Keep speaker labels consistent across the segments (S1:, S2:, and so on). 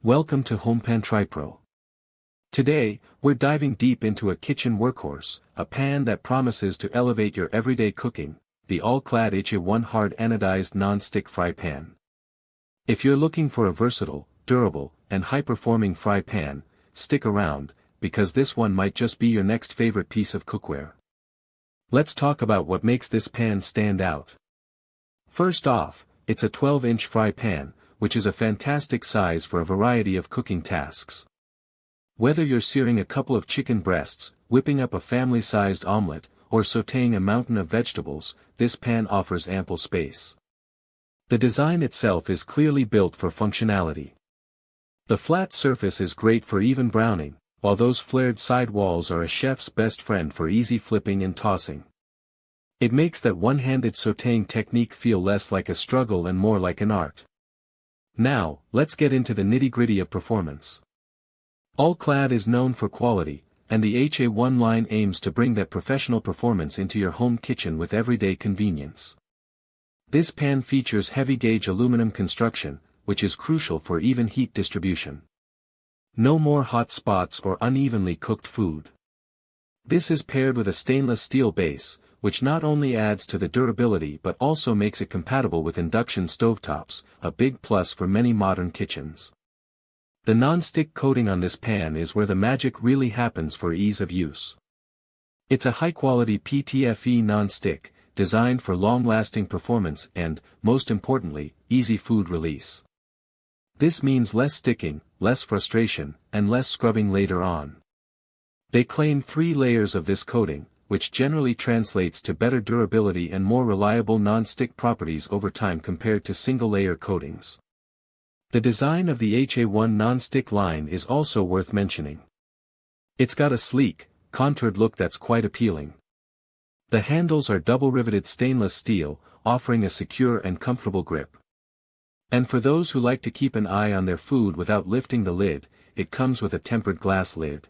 S1: Welcome to HomePan TriPro. Today, we're diving deep into a kitchen workhorse, a pan that promises to elevate your everyday cooking, the All-Clad HA1 Hard Anodized Nonstick Fry Pan. If you're looking for a versatile, durable, and high-performing fry pan, stick around, because this one might just be your next favorite piece of cookware. Let's talk about what makes this pan stand out. First off, it's a 12-inch fry pan, which is a fantastic size for a variety of cooking tasks. Whether you're searing a couple of chicken breasts, whipping up a family-sized omelette, or sautéing a mountain of vegetables, this pan offers ample space. The design itself is clearly built for functionality. The flat surface is great for even browning, while those flared sidewalls are a chef's best friend for easy flipping and tossing. It makes that one-handed sautéing technique feel less like a struggle and more like an art. Now, let's get into the nitty-gritty of performance. All-Clad is known for quality, and the HA1 line aims to bring that professional performance into your home kitchen with everyday convenience. This pan features heavy-gauge aluminum construction, which is crucial for even heat distribution. No more hot spots or unevenly cooked food. This is paired with a stainless steel base, which not only adds to the durability but also makes it compatible with induction stovetops, a big plus for many modern kitchens. The non-stick coating on this pan is where the magic really happens for ease of use. It's a high-quality PTFE non-stick, designed for long-lasting performance and, most importantly, easy food release. This means less sticking, less frustration, and less scrubbing later on. They claim 3 layers of this coating, which generally translates to better durability and more reliable non-stick properties over time compared to single-layer coatings. The design of the HA1 Nonstick line is also worth mentioning. It's got a sleek, contoured look that's quite appealing. The handles are double-riveted stainless steel, offering a secure and comfortable grip. And for those who like to keep an eye on their food without lifting the lid, it comes with a tempered glass lid.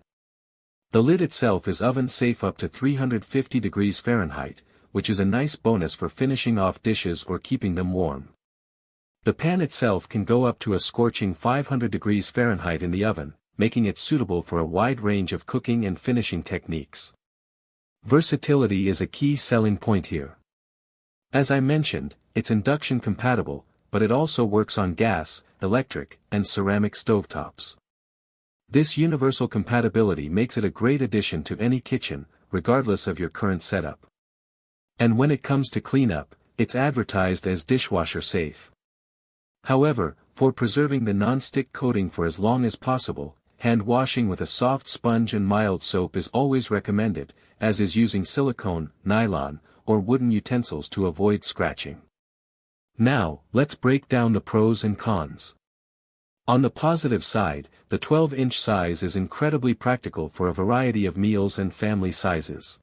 S1: The lid itself is oven-safe up to 350 degrees Fahrenheit, which is a nice bonus for finishing off dishes or keeping them warm. The pan itself can go up to a scorching 500 degrees Fahrenheit in the oven, making it suitable for a wide range of cooking and finishing techniques. Versatility is a key selling point here. As I mentioned, it's induction compatible, but it also works on gas, electric, and ceramic stovetops. This universal compatibility makes it a great addition to any kitchen, regardless of your current setup. And when it comes to cleanup, it's advertised as dishwasher safe. However, for preserving the non-stick coating for as long as possible, hand washing with a soft sponge and mild soap is always recommended, as is using silicone, nylon, or wooden utensils to avoid scratching. Now, let's break down the pros and cons. On the positive side, the 12-inch size is incredibly practical for a variety of meals and family sizes.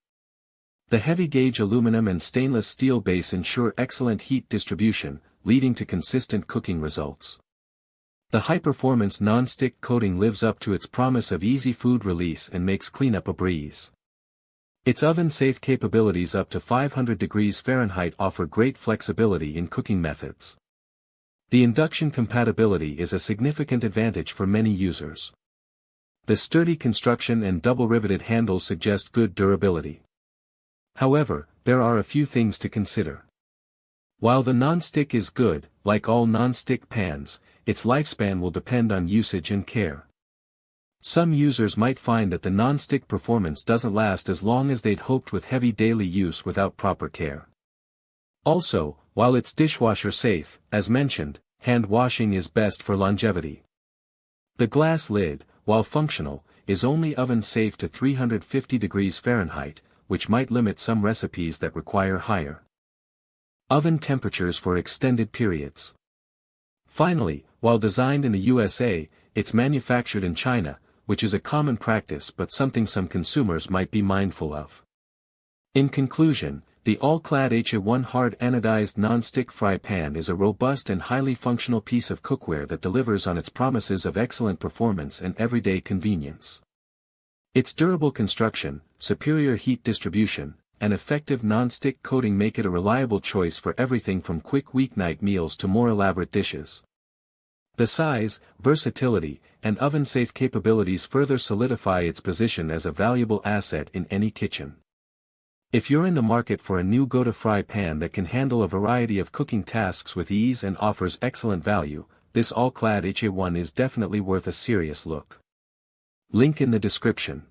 S1: The heavy-gauge aluminum and stainless steel base ensure excellent heat distribution, leading to consistent cooking results. The high-performance non-stick coating lives up to its promise of easy food release and makes cleanup a breeze. Its oven-safe capabilities up to 500 degrees Fahrenheit offer great flexibility in cooking methods. The induction compatibility is a significant advantage for many users. The sturdy construction and double-riveted handles suggest good durability. However, there are a few things to consider. While the non-stick is good, like all non-stick pans, its lifespan will depend on usage and care. Some users might find that the non-stick performance doesn't last as long as they'd hoped with heavy daily use without proper care. Also, while it's dishwasher safe, as mentioned, hand washing is best for longevity. The glass lid, while functional, is only oven safe to 350 degrees Fahrenheit, which might limit some recipes that require higher oven temperatures for extended periods. Finally, while designed in the USA, it's manufactured in China, which is a common practice but something some consumers might be mindful of. In conclusion, the All-Clad HA1 Hard Anodized Nonstick Fry Pan is a robust and highly functional piece of cookware that delivers on its promises of excellent performance and everyday convenience. Its durable construction, superior heat distribution, and effective non-stick coating make it a reliable choice for everything from quick weeknight meals to more elaborate dishes. The size, versatility, and oven-safe capabilities further solidify its position as a valuable asset in any kitchen. If you're in the market for a new go-to-fry pan that can handle a variety of cooking tasks with ease and offers excellent value, this All-Clad HA1 is definitely worth a serious look. Link in the description.